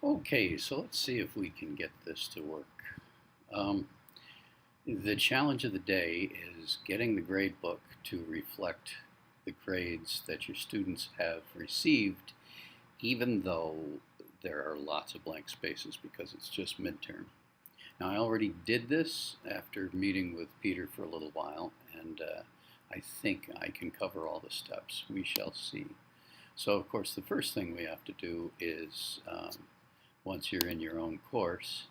Okay, so let's see if we can get this to work. Um, the challenge of the day is getting the grade book to reflect the grades that your students have received, even though there are lots of blank spaces because it's just midterm. Now, I already did this after meeting with Peter for a little while, and I think I can cover all the steps. We shall see. So, of course, the first thing we have to do is once you're in your own course,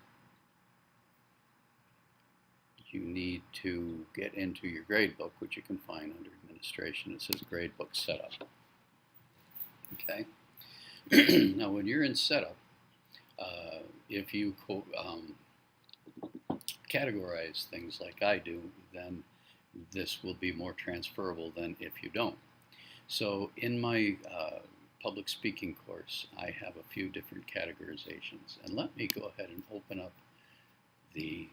you need to get into your gradebook, which you can find under Administration. It says Gradebook Setup. Okay. Now, when you're in Setup, if you categorize things like I do, then this will be more transferable than if you don't. So in my public speaking course, I have a few different categorizations. And let me go ahead and open up the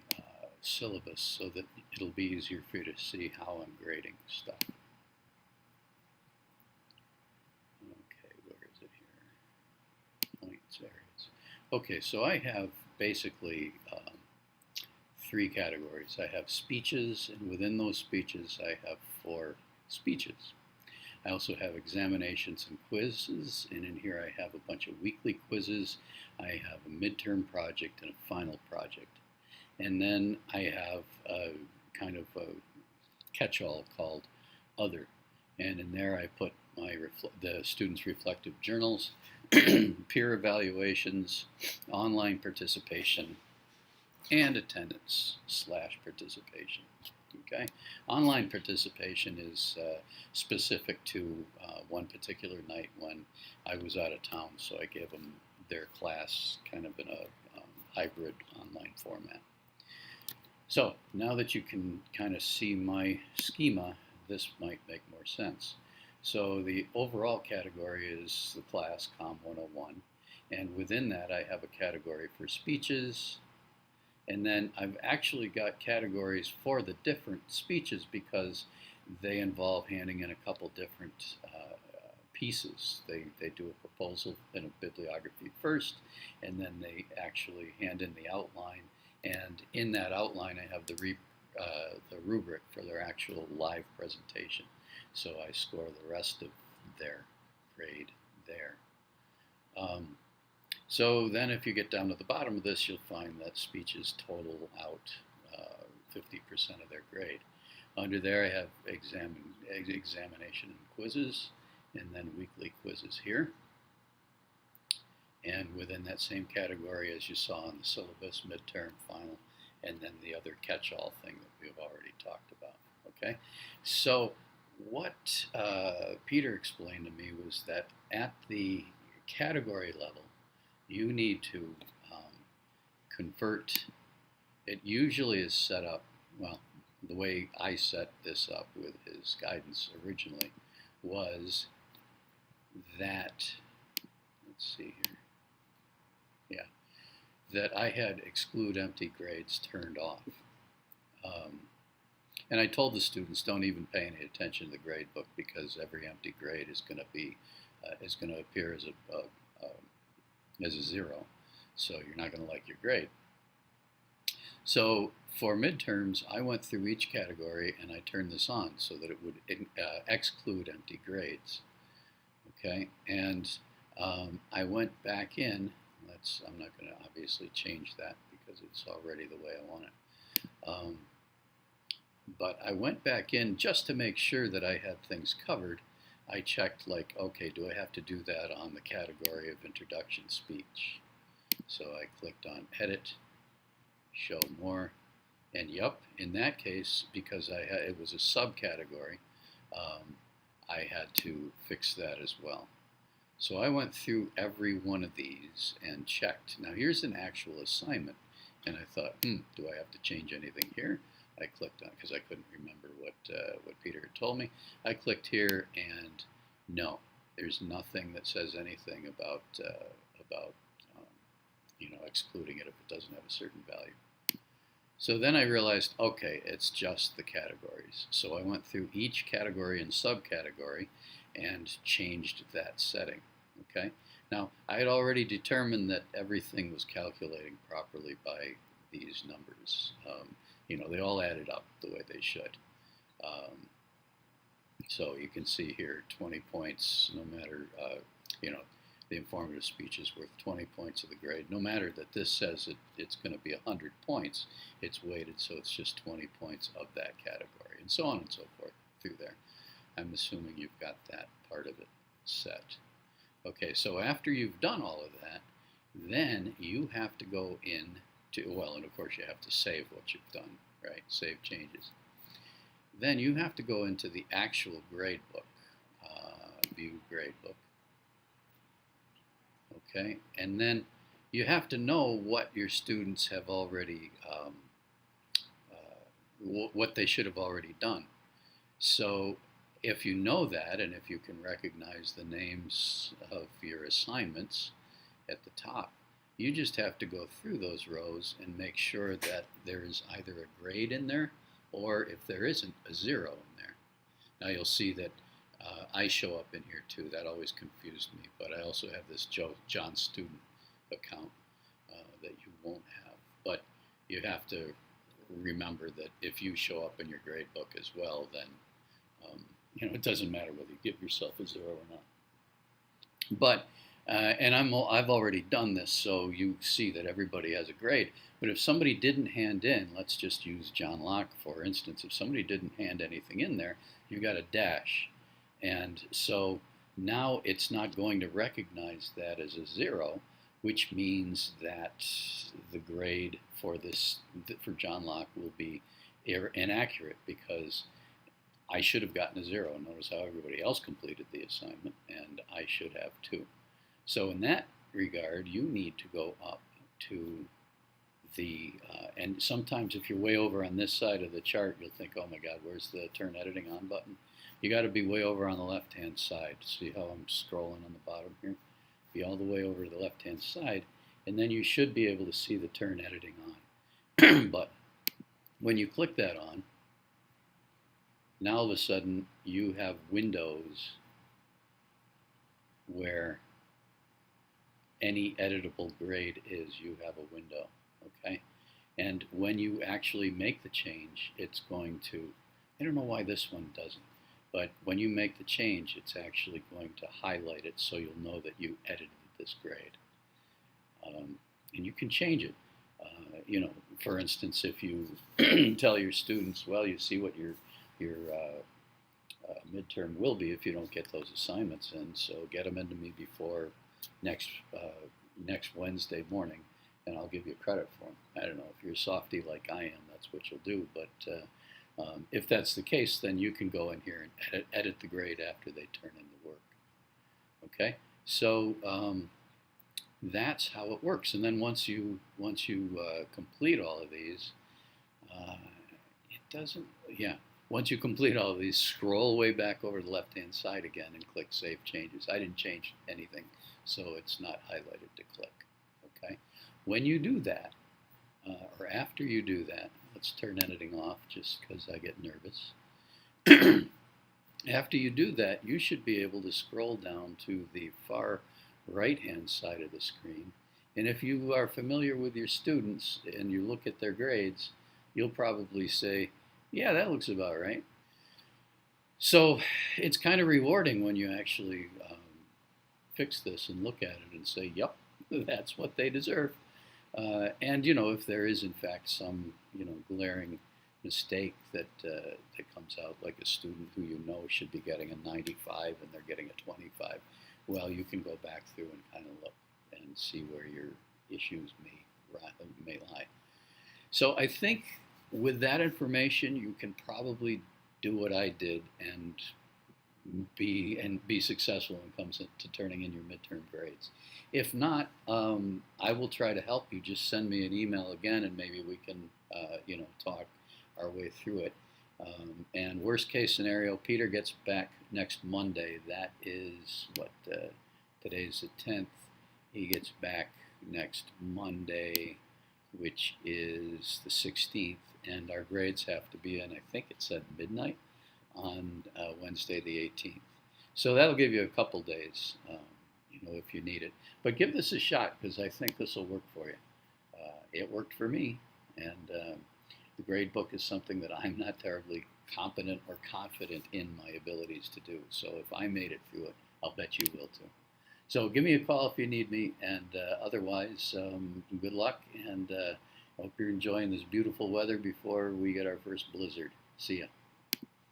syllabus so that it'll be easier for you to see how I'm grading stuff. Okay, where is it here? Points, areas. Okay, so I have basically three categories. I have speeches, and within those speeches, I have 4 speeches. I also have examinations and quizzes, and in here I have a bunch of weekly quizzes. I have a midterm project and a final project. And then I have a kind of a catch-all called Other. And in there I put the students' reflective journals, peer evaluations, online participation, and attendance/participation. Okay, online participation is specific to one particular night when I was out of town, so I gave them their class kind of in a hybrid online format. So now that you can kind of see my schema, this might make more sense. So the overall category is the class, Com 101, and within that I have a category for speeches. And then I've actually got categories for the different speeches because they involve handing in a couple different pieces. They do a proposal and a bibliography first, and then they actually hand in the outline. And in that outline, I have the rubric for their actual live presentation. So I score the rest of their grade there. So then if you get down to the bottom of this, you'll find that speeches total out 50% of their grade. Under there I have examination and quizzes, and then weekly quizzes here. And within that same category, as you saw in the syllabus, midterm, final, and then the other catch-all thing that we've already talked about. Okay, so what Peter explained to me was that at the category level, you need to convert. It usually is set up, well, the way I set this up with his guidance originally was that, let's see here, yeah, that I had exclude empty grades turned off. And I told the students, don't even pay any attention to the grade book because every empty grade is going to be appear as a 0, so you're not going to like your grade. So for midterms, I went through each category and I turned this on so that it would exclude empty grades. Okay, and I went back in. I'm not going to obviously change that because it's already the way I want it. But I went back in just to make sure that I had things covered. I checked like, okay, do I have to do that on the category of introduction speech? So I clicked on Edit, Show More, and yep, in that case, because it was a subcategory, I had to fix that as well. So I went through every one of these and checked. Now here's an actual assignment, and I thought, do I have to change anything here? I clicked on it because I couldn't remember what Peter had told me. I clicked here, and no, there's nothing that says anything about excluding it if it doesn't have a certain value. So then I realized, okay, it's just the categories. So I went through each category and subcategory and changed that setting. Okay. Now, I had already determined that everything was calculating properly by these numbers. They all added up the way they should. Um, so you can see here 20 points, no matter, the informative speech is worth 20 points of the grade. No matter that this says it's going to be 100 points, it's weighted so it's just 20 points of that category, and so on and so forth through there. I'm assuming you've got that part of it set. Okay, so after you've done all of that, then you have to go in to, well, and of course you have to save what you've done, right? Save changes. Then you have to go into the actual gradebook, view gradebook. Okay, and then you have to know what your students have already, what they should have already done. So if you know that, and if you can recognize the names of your assignments at the top, you just have to go through those rows and make sure that there is either a grade in there, or if there isn't, a 0 in there. Now you'll see that I show up in here too. That always confused me, but I also have this John Student account that you won't have. But you have to remember that if you show up in your grade book as well, then it doesn't matter whether you give yourself a 0 or not. But and I've already done this, so you see that everybody has a grade. But if somebody didn't hand in, let's just use John Locke for instance, if somebody didn't hand anything in there, you got a dash. And so now it's not going to recognize that as a 0, which means that the grade for John Locke will be inaccurate, because I should have gotten a 0. Notice how everybody else completed the assignment, and I should have too. So in that regard, you need to go up to the, and sometimes if you're way over on this side of the chart, you'll think, oh my God, where's the turn editing on button? You got to be way over on the left-hand side. See how I'm scrolling on the bottom here? Be all the way over to the left-hand side, and then you should be able to see the turn editing on. But when you click that on, now all of a sudden you have windows where any editable grade is. You have a window, okay? And when you actually make the change, it's going to, I don't know why this one doesn't, but when you make the change, it's actually going to highlight it so you'll know that you edited this grade. And you can change it. For instance, if you tell your students, well, you see what your midterm will be if you don't get those assignments in, so get them into me before next Wednesday morning, and I'll give you credit for them. I don't know, if you're a softie like I am, that's what you'll do, but if that's the case, then you can go in here and edit the grade after they turn in the work. Okay, so that's how it works. And then once you complete all of these, once you complete all of these, scroll way back over to the left-hand side again and click Save Changes. I didn't change anything, so it's not highlighted to click. Okay, when you do that, or after you do that, let's turn editing off just because I get nervous. After you do that, you should be able to scroll down to the far right-hand side of the screen. And if you are familiar with your students and you look at their grades, you'll probably say, yeah, that looks about right. So it's kind of rewarding when you actually fix this and look at it and say, yep, that's what they deserve. And if there is in fact some glaring mistake that comes out, like a student who should be getting a 95 and they're getting a 25, well, you can go back through and kind of look and see where your issues may lie. So I think with that information, you can probably do what I did and be successful when it comes to turning in your midterm grades. If not, I will try to help you. Just send me an email again, and maybe we can, talk our way through it. And worst case scenario, Peter gets back next Monday. That is today's the 10th. He gets back next Monday, which is the 16th, and our grades have to be in, I think it said midnight, on Wednesday the 18th. So that'll give you a couple days, if you need it. But give this a shot because I think this will work for you. It worked for me, and the grade book is something that I'm not terribly competent or confident in my abilities to do. So if I made it through it, I'll bet you will too. So give me a call if you need me, and otherwise, good luck, and I hope you're enjoying this beautiful weather before we get our first blizzard. See ya.